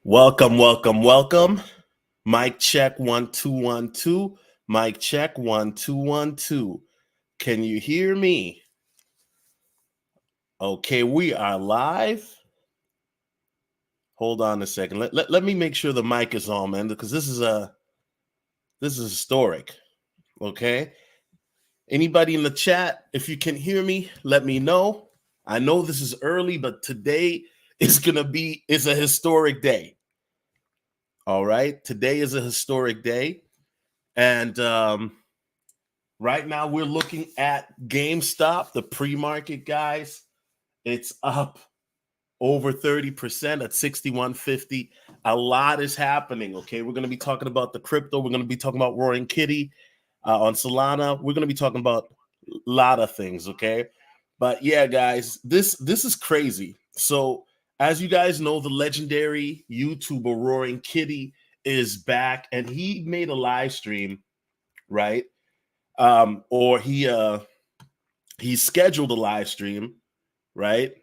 Welcome, welcome, welcome. Mic check 1 2 1 2. Mic check 1 2 1 2. Can you hear me? Okay, we are live. Hold on a second. Let me make sure the mic is on, man, because this is historic. Okay. Anybody in the chat, if you can hear me, let me know. I know this is early, but today is a historic day. All right. Today is a historic day. And right now we're looking at Gamestop, the pre-market, guys. It's up over 30% at 61.50. A lot is happening. Okay. We're going to be talking about the crypto. We're going to be talking about Roaring Kitty on Solana. We're going to be talking about a lot of things. Okay. But yeah, guys, this is crazy. So as you guys know, the legendary YouTuber Roaring Kitty is back, and he made a live stream, right? Or he scheduled a live stream, right?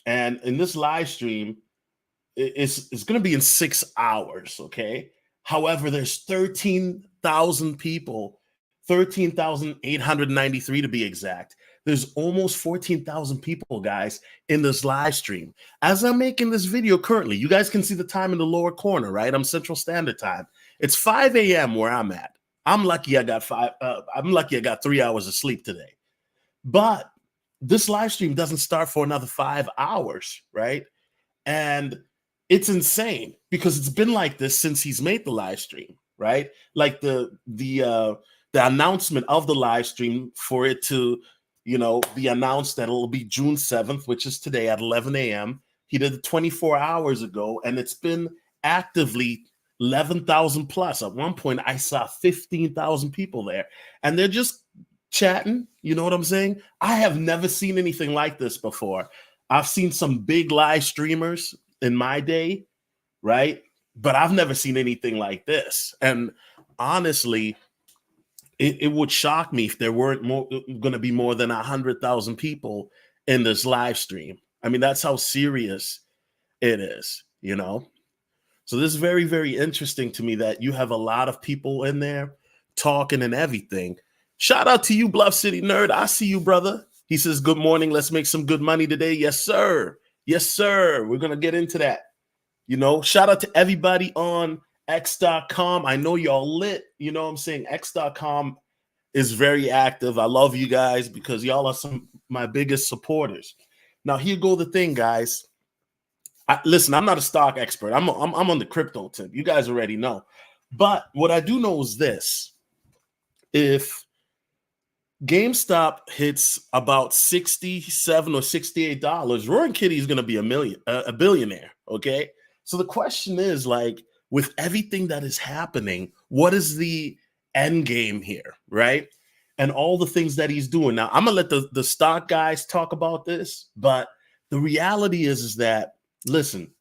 And in this live stream, it's going to be in 6 hours, okay? However, there's 13,000 people, 13,893 to be exact. There's almost 14,000 people, guys, in this live stream. As I'm making this video currently, you guys can see the time in the lower corner, right? I'm Central Standard Time. It's 5 a.m. where I'm at. I'm lucky I got 3 hours of sleep today. But this live stream doesn't start for another 5 hours, right? And it's insane because it's been like this since he's made the live stream, right? Like the announcement of the live stream for it to, be announced that it'll be June 7th, which is today at 11 a.m. He did it 24 hours ago, and it's been actively 11,000 plus. At one point, I saw 15,000 people there, and they're just chatting. You know what I'm saying? I have never seen anything like this before. I've seen some big live streamers in my day, right? But I've never seen anything like this. And honestly, it would shock me if there weren't going to be more than 100,000 people in this live stream. I mean, that's how serious it is, So this is very, very interesting to me that you have a lot of people in there talking and everything. Shout out to you, Bluff City Nerd. I see you, brother. He says, good morning. Let's make some good money today. Yes, sir. Yes, sir. We're going to get into that. Shout out to everybody on X.com. I know y'all lit. You know what I'm saying? X.com is very active. I love you guys because y'all are some of my biggest supporters. Now, here go the thing, guys. Listen, I'm not a stock expert. I'm on the crypto tip. You guys already know. But what I do know is this. If GameStop hits about $67 or $68, Roaring Kitty is going to be a billionaire. Okay. So the question is, like, with everything that is happening, what is the end game here? Right. And all the things that he's doing. Now, I'm going to let the stock guys talk about this. But the reality is that, listen,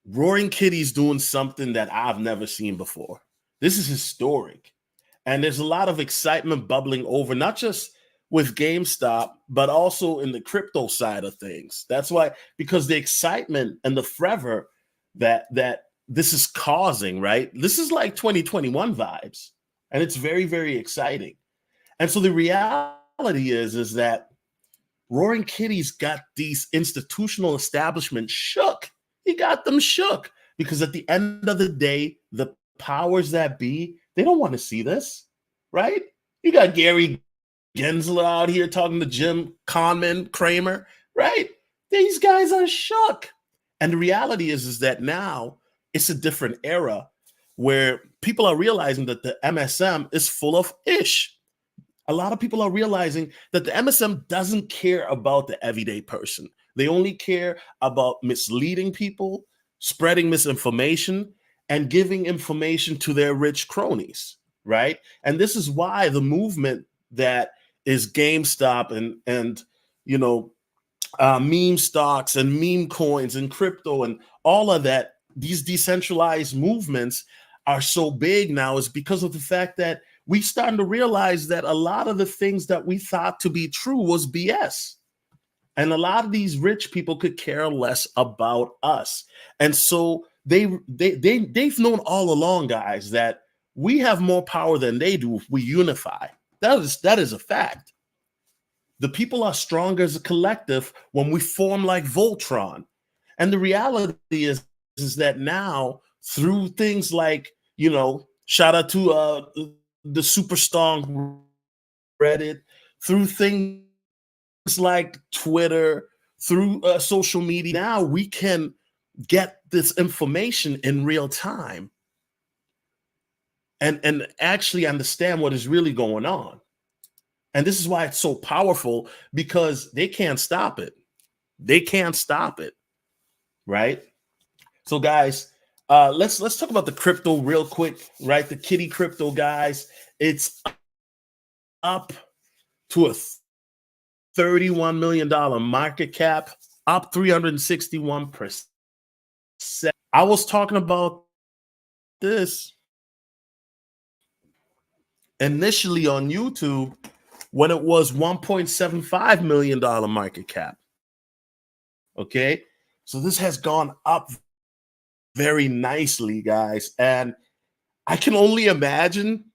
Roaring Kitty's doing something that I've never seen before. This is historic. And there's a lot of excitement bubbling over, not just with GameStop, but also in the crypto side of things. That's why, because the excitement and the fervor that this is causing, right? This is like 2021 vibes, and it's very, very exciting. And so the reality is that Roaring Kitty's got these institutional establishments shook. He got them shook because at the end of the day, the powers that be, they don't want to see this, right? You got Gary Gensler out here talking to Jim Conman, Kramer, right? These guys are shook. And the reality is that now it's a different era where people are realizing that the MSM is full of ish. A lot of people are realizing that the MSM doesn't care about the everyday person. They only care about misleading people, spreading misinformation, and giving information to their rich cronies, right? And this is why the movement that is GameStop and meme stocks and meme coins and crypto and all of that, these decentralized movements are so big now is because of the fact that we starting to realize that a lot of the things that we thought to be true was BS. And a lot of these rich people could care less about us. And so they've known all along, guys, that we have more power than they do if we unify. That is a fact. The people are stronger as a collective when we form like Voltron. And the reality is that now, through things like, shout out to the super strong Reddit, through things like Twitter, through social media, now we can get this information in real time and actually understand what is really going on. And this is why it's so powerful, because they can't stop it. They can't stop it, right? So, guys, let's talk about the crypto real quick, right? The kitty crypto, guys. It's up to a $31 million market cap, up 361%. I was talking about this initially on YouTube when it was $1.75 million market cap. Okay, so this has gone up very nicely, guys. And I can only imagine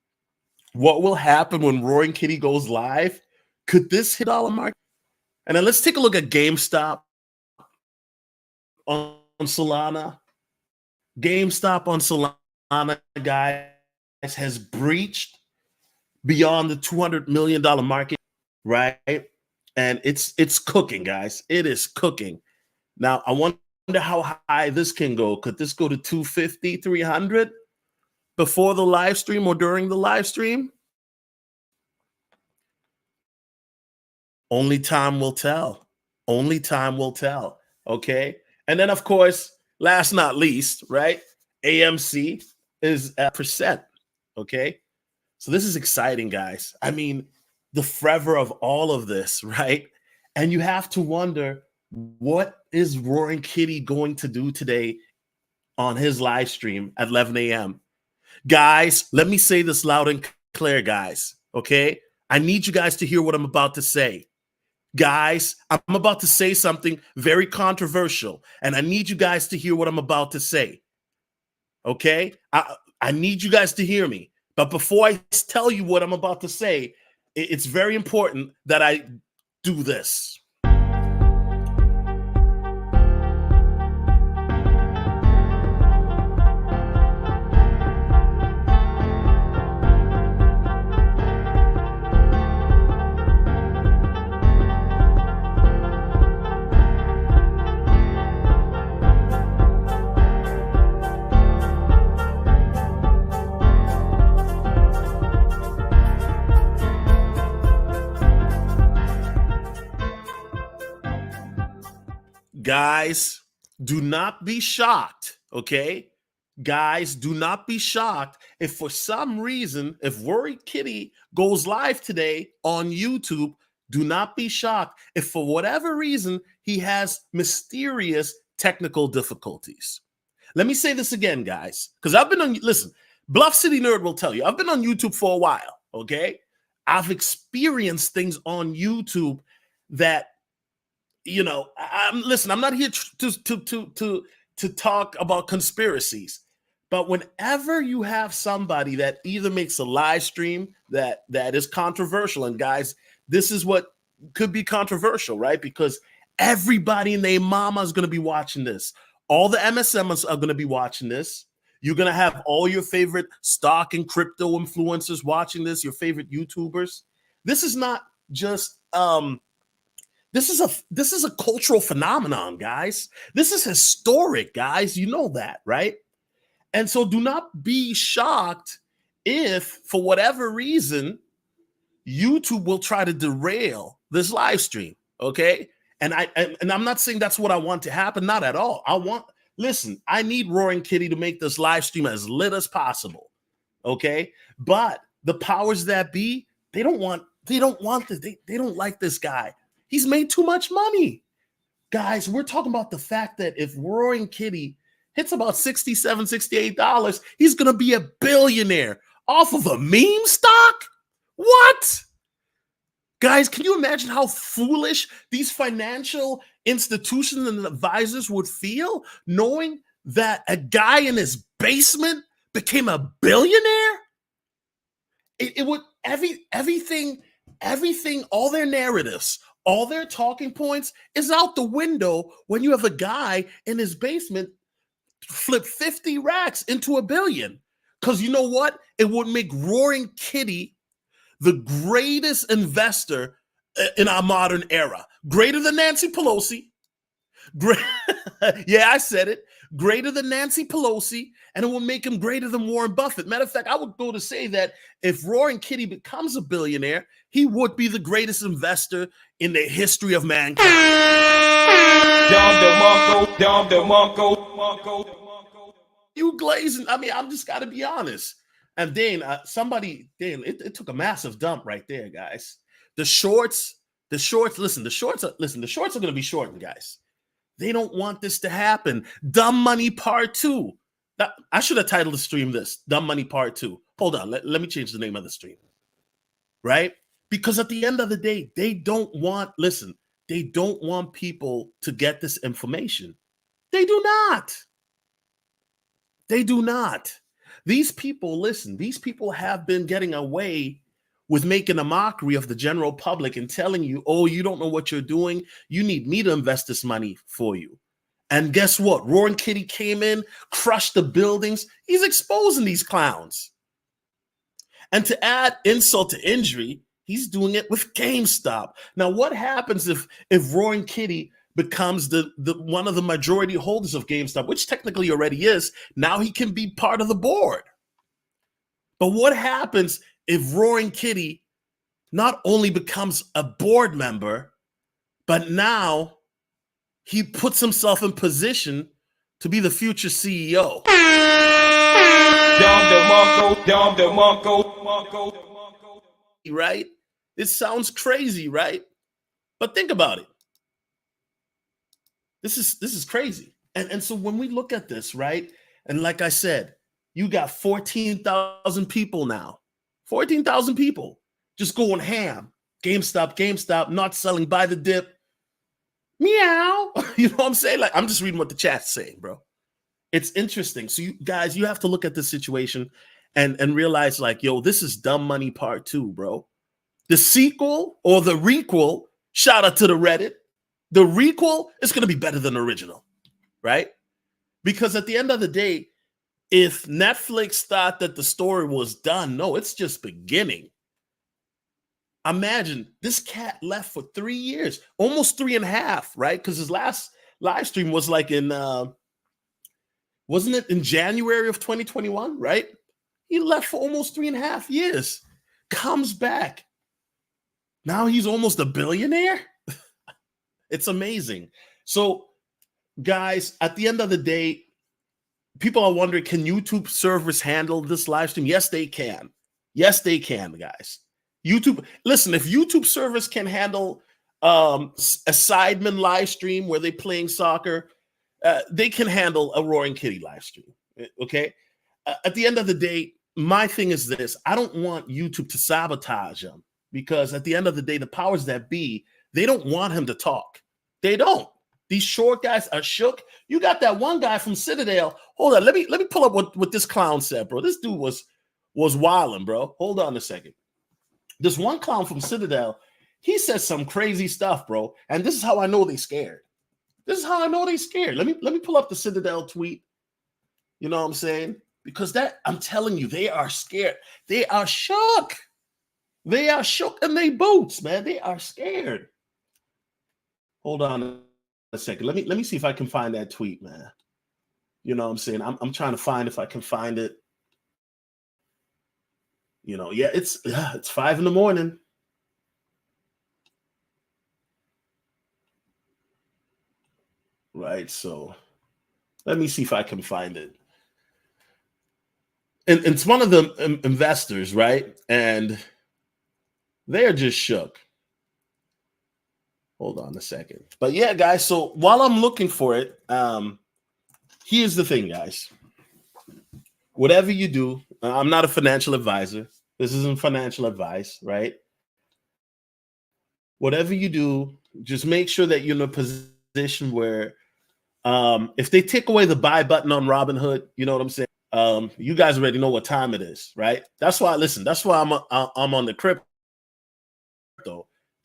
what will happen when Roaring Kitty goes live. Could this hit dollar market? And then let's take a look at Gamestop on Solana. Gamestop on Solana, guys, has breached beyond the $200 million market, right? And it's cooking, guys. It is cooking. Now, I wonder how high this can go. Could this go to 250, 300 before the live stream or during the live stream? Only time will tell. Only time will tell. Okay. And then, of course, last not least, right? AMC is at percent. Okay. So this is exciting, guys. I mean, the forever of all of this, right? And you have to wonder, what is Roaring Kitty going to do today on his live stream at 11 a.m.? Guys, let me say this loud and clear, guys. Okay. I need you guys to hear what I'm about to say. Guys, I'm about to say something very controversial, and I need you guys to hear what I'm about to say. Okay? I need you guys to hear me. But before I tell you what I'm about to say, it's very important that I do this. Guys, do not be shocked, okay? Guys, do not be shocked if for some reason, if Roaring Kitty goes live today on YouTube, do not be shocked if for whatever reason he has mysterious technical difficulties. Let me say this again, guys, because I've been on, listen, Bluff City Nerd will tell you, I've been on YouTube for a while, okay? I've experienced things on YouTube that, I'm not here to talk about conspiracies, but whenever you have somebody that either makes a live stream that is controversial, and guys, this is what could be controversial, right? Because everybody and their mama is going to be watching this. All the MSMs are going to be watching this. You're going to have all your favorite stock and crypto influencers watching this, your favorite YouTubers. This is not just this is a cultural phenomenon, guys. This is historic, guys. You know that, right? And so do not be shocked if, for whatever reason, YouTube will try to derail this live stream, okay? And I'm not saying that's what I want to happen, not at all. Listen, I need Roaring Kitty to make this live stream as lit as possible, okay? But the powers that be, they don't like this guy. He's made too much money. Guys, we're talking about the fact that if Roaring Kitty hits about $67, $68, he's going to be a billionaire off of a meme stock? What? Guys, can you imagine how foolish these financial institutions and advisors would feel knowing that a guy in his basement became a billionaire? It would everything, all their narratives, all their talking points is out the window when you have a guy in his basement flip 50 racks into $1 billion. Because you know what? It would make Roaring Kitty the greatest investor in our modern era. Greater than Nancy Pelosi. Yeah, I said it. Greater than Nancy Pelosi, and it will make him greater than Warren Buffett. Matter of fact, I would go to say that if Roaring Kitty becomes a billionaire, he would be the greatest investor in the history of mankind. You glazing. I mean, I'm just got to be honest. And then it took a massive dump right there, guys. The shorts, listen, the shorts are going to be shortened, guys. They don't want this to happen. Dumb Money Part 2. I should have titled the stream this, Dumb Money Part 2. Hold on, let me change the name of the stream. Right? Because at the end of the day, they don't want people to get this information. They do not. They do not. These people have been getting away with making a mockery of the general public and telling you, oh, you don't know what you're doing. You need me to invest this money for you. And guess what? Roaring Kitty came in, crushed the buildings. He's exposing these clowns. And to add insult to injury, he's doing it with GameStop. Now, what happens if Roaring Kitty becomes the one of the majority holders of GameStop, which technically already is? Now he can be part of the board. But what happens if Roaring Kitty not only becomes a board member, but now he puts himself in position to be the future CEO? Right? It sounds crazy, right? But think about it. This is crazy. And so when we look at this, right? And like I said, you got 14,000 people now. 14,000 people just going ham. GameStop, not selling, buy the dip. Meow. You know what I'm saying? Like, I'm just reading what the chat's saying, bro. It's interesting. So you guys, you have to look at this situation and realize, like, yo, this is Dumb Money Part 2, bro. The sequel or the requel, shout out to the Reddit. The requel is going to be better than the original, right? Because at the end of the day, if Netflix thought that the story was done, no, it's just beginning. Imagine this cat left for 3 years, almost 3.5, right? Because his last live stream was like in, wasn't it in January of 2021, right? He left for almost 3.5 years, comes back. Now he's almost a billionaire. It's amazing. So, guys, at the end of the day, people are wondering, can YouTube servers handle this live stream? Yes, they can. Yes, they can, guys. YouTube, listen, if YouTube servers can handle a Sidemen live stream where they're playing soccer, they can handle a Roaring Kitty live stream, okay? At the end of the day, my thing is this. I don't want YouTube to sabotage him because at the end of the day, the powers that be, they don't want him to talk. They don't. These short guys are shook. You got that one guy from Citadel. Hold on, let me pull up what this clown said, bro. This dude was wilding, bro. Hold on a second. This one clown from Citadel, he says some crazy stuff, bro. And this is how I know they scared. This is how I know they scared. Let me pull up the Citadel tweet. You know what I'm saying? Because that, I'm telling you, they are scared. They are shook. They are shook in their boots, man. They are scared. Hold on a second. Let me see if I can find that tweet, man. You know what I'm saying? I'm trying to find if I can find it. You know, yeah, it's 5 a.m. Right, so let me see if I can find it. And it's one of the investors, right? And they're just shook. Hold on a second. But yeah, guys, so while I'm looking for it, here's the thing, guys. Whatever you do, I'm not a financial advisor. This isn't financial advice, right? whatever you do, just make sure that you're in a position where if they take away the buy button on Robinhood, you know what I'm saying? You guys already know what time it is, right? That's why, listen, that's why I'm on the crypto.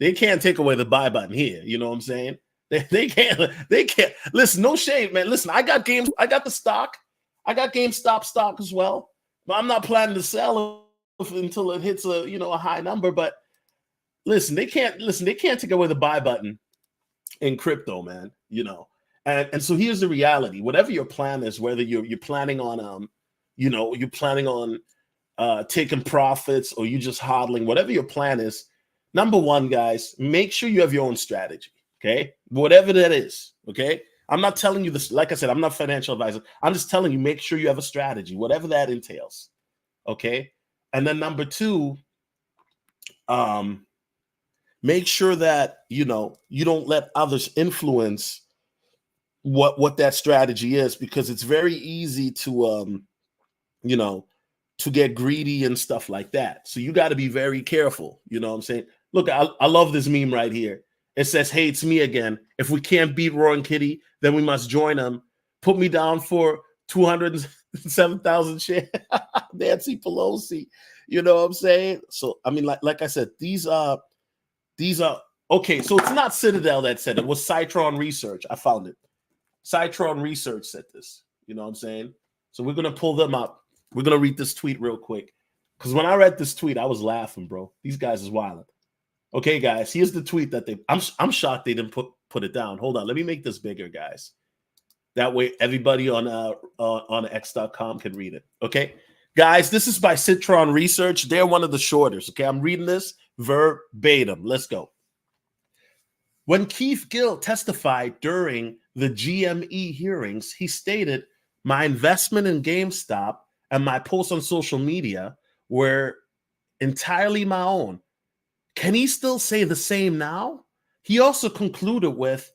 They can't take away the buy button here. You know what I'm saying? They can't. Listen, no shade, man. Listen, I got the stock. I got GameStop stock as well. But I'm not planning to sell it until it hits a high number. But listen, they can't take away the buy button in crypto, man. And so here's the reality. Whatever your plan is, whether you're planning on taking profits or you just hodling, whatever your plan is, number one, guys, make sure you have your own strategy. Okay, whatever that is. Okay, I'm not telling you this. Like I said, I'm not a financial advisor. I'm just telling you, make sure you have a strategy, whatever that entails. Okay, and then number two, make sure that you don't let others influence what that strategy is, because it's very easy to to get greedy and stuff like that. So you got to be very careful. You know what I'm saying? Look, I love this meme right here. It says, "Hey, it's me again. If we can't beat Roaring Kitty, then we must join them. Put me down for 207,000 shares." Nancy Pelosi. You know what I'm saying? So I mean, like I said, these are okay. So it's not Citadel that said it. It was Citron Research. I found it. Citron Research said this. You know what I'm saying? So we're gonna pull them up. We're gonna read this tweet real quick, because when I read this tweet, I was laughing, bro. These guys is wild. Okay, guys, here's the tweet that I'm shocked they didn't put it down. Hold on, let me make this bigger, guys. That way everybody on X.com can read it. Okay, guys, this is by Citron Research. They're one of the shorters. Okay, I'm reading this verbatim. Let's go. When Keith Gill testified during the GME hearings, he stated, "My investment in GameStop and my posts on social media were entirely my own." Can he still say the same now? He also concluded with,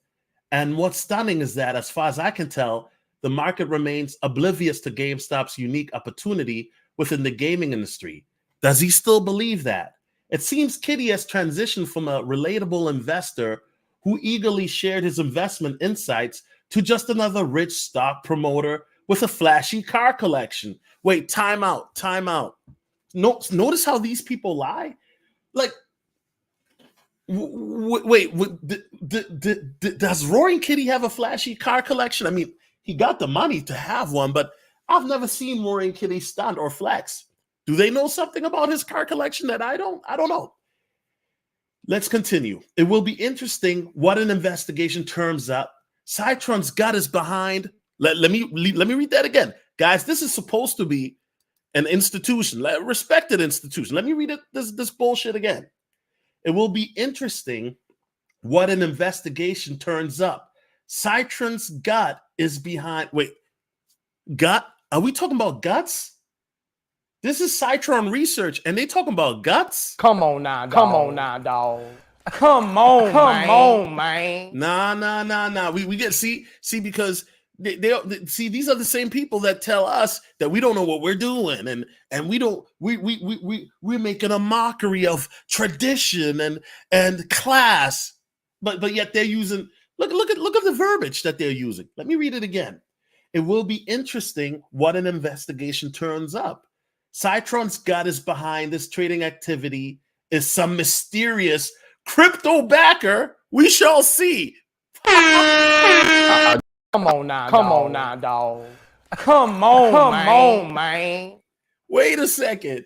"And what's stunning is that, as far as I can tell, the market remains oblivious to GameStop's unique opportunity within the gaming industry." Does he still believe that? It seems Kitty has transitioned from a relatable investor who eagerly shared his investment insights to just another rich stock promoter with a flashy car collection. Wait, time out. Notice how these people lie? Like, wait, does Roaring Kitty have a flashy car collection? I mean, he got the money to have one, but I've never seen Roaring Kitty stunt or flex. Do they know something about his car collection that I don't? I don't know. Let's continue. It will be interesting what an investigation turns up. Citron's gut is behind. Let me read that again. Guys, this is supposed to be an institution, a respected institution. Let me read it, this bullshit again. It will be interesting what an investigation turns up. Citron's gut is behind. Wait, gut? Are we talking about guts? This is Citron Research, and they talking about guts? Come on now, dog. Come on now, dog. Come on, man. Nah. We get see because they see, these are the same people that tell us that we don't know what we're doing, and we're making a mockery of tradition and class, but yet they're using look at the verbiage that they're using. Let me read it again. It will be interesting what an investigation turns up. Citron's gut is behind this trading activity is some mysterious crypto backer. We shall see. Come on now, dog. Come on, man. Wait a second.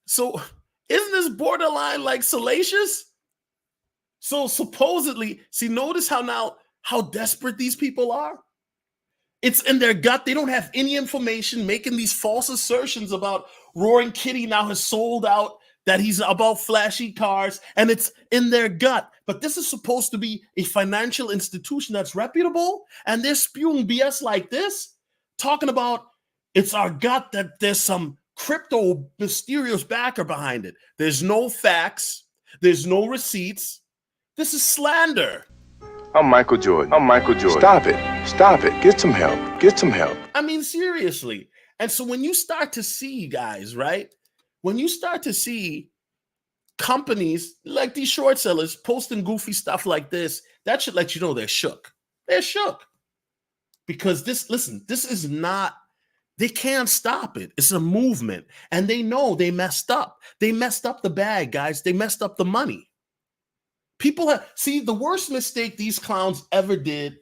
So isn't this borderline like salacious? So supposedly, see, notice how desperate these people are. It's in their gut. They don't have any information, making these false assertions about Roaring Kitty now has sold out, that he's about flashy cars, and it's in their gut. But this is supposed to be a financial institution that's reputable, and they're spewing BS like this, talking about it's our gut that there's some crypto mysterious backer behind it. There's no facts. There's no receipts. This is slander. I'm Michael Jordan. Stop it. Get some help. I mean, seriously. And so when you start to see, guys, right? When you start to see companies like these short sellers posting goofy stuff like this, that should let you know they're shook. They're shook. Because this is not, they can't stop it. It's a movement. And they know they messed up. They messed up the bag, guys. They messed up the money. People see, the worst mistake these clowns ever did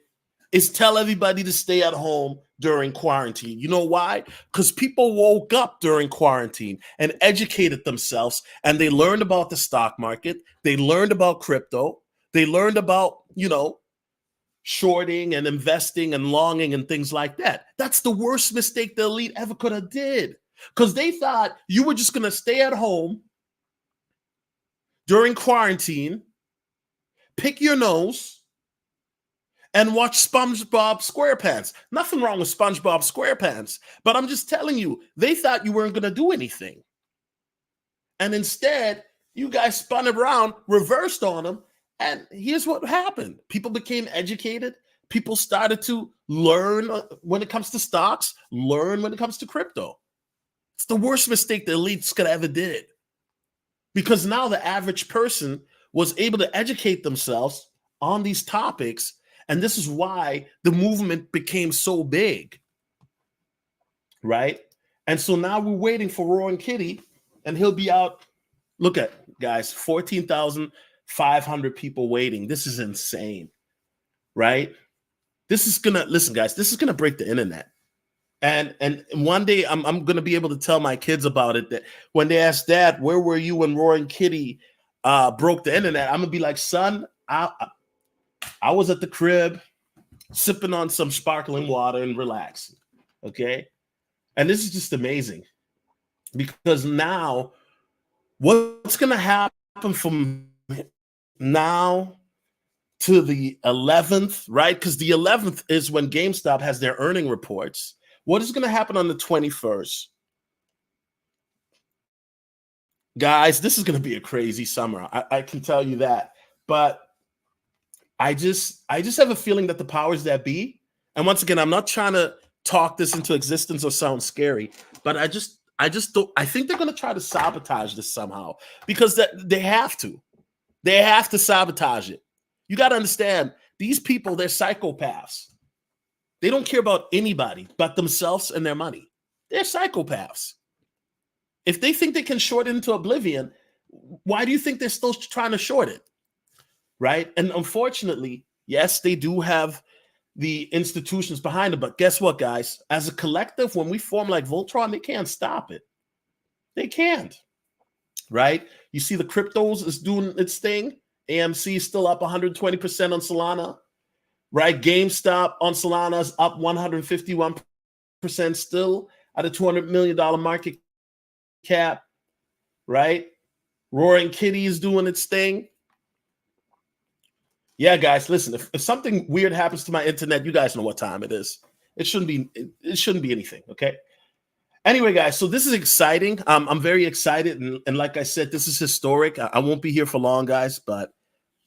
is tell everybody to stay at home during quarantine. You know why? Because people woke up during quarantine and educated themselves, and they learned about the stock market. They learned about crypto. They learned about, shorting and investing and longing and things like that. That's the worst mistake the elite ever could have did, because they thought you were just going to stay at home during quarantine, pick your nose, and watch SpongeBob SquarePants. Nothing wrong with SpongeBob SquarePants, but I'm just telling you, they thought you weren't going to do anything. And instead, you guys spun around, reversed on them, and here's what happened. People became educated. People started to learn when it comes to stocks, learn when it comes to crypto. It's the worst mistake the elites could ever did, because now the average person was able to educate themselves on these topics, and this is why the movement became so big, right? And so now we're waiting for Roaring Kitty, and he'll be out. Look at, guys, 14,500 people waiting. This is insane, right? This is gonna, listen, guys, this is gonna break the internet. And one day I'm gonna be able to tell my kids about it, that when they ask Dad, where were you when Roaring Kitty broke the internet? I'm gonna be like, son, I was at the crib sipping on some sparkling water and relaxing. Okay. And this is just amazing, because now what's going to happen from now to the 11th, right? Because the 11th is when GameStop has their earning reports. What is going to happen on the 21st? Guys, this is going to be a crazy summer. I can tell you that. But I just have a feeling that the powers that be, and once again, I'm not trying to talk this into existence or sound scary, but I just don't, I think they're going to try to sabotage this somehow, because they have to. They have to sabotage it. You got to understand, these people, they're psychopaths. They don't care about anybody but themselves and their money. They're psychopaths. If they think they can short it into oblivion, why do you think they're still trying to short it? Right? And unfortunately, yes, they do have the institutions behind them, but guess what, guys? As a collective, when we form like Voltron, they can't stop it. They can't, right? You see the cryptos is doing its thing. AMC is still up 120% on Solana, right? GameStop on Solana is up 151% still at a $200 million market cap, right? Roaring Kitty is doing its thing. Yeah, guys, listen, if something weird happens to my internet, you guys know what time it is. It shouldn't be anything, okay? Anyway, guys, so this is exciting. I'm very excited, and like I said, this is historic. I won't be here for long, guys, but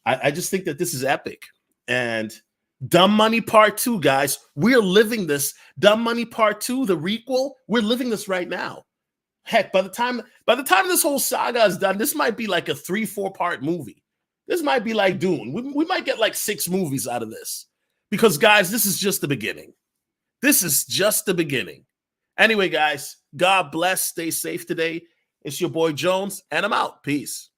I just think that this is epic. And Dumb Money Part 2, guys, we're living this. Dumb Money Part 2, the requel, we're living this right now. Heck, by the time this whole saga is done, this might be like a 3-4 part movie. This might be like Dune. We might get like 6 movies out of this, because, guys, this is just the beginning. This is just the beginning. Anyway, guys, God bless. Stay safe today. It's your boy Jones, and I'm out. Peace.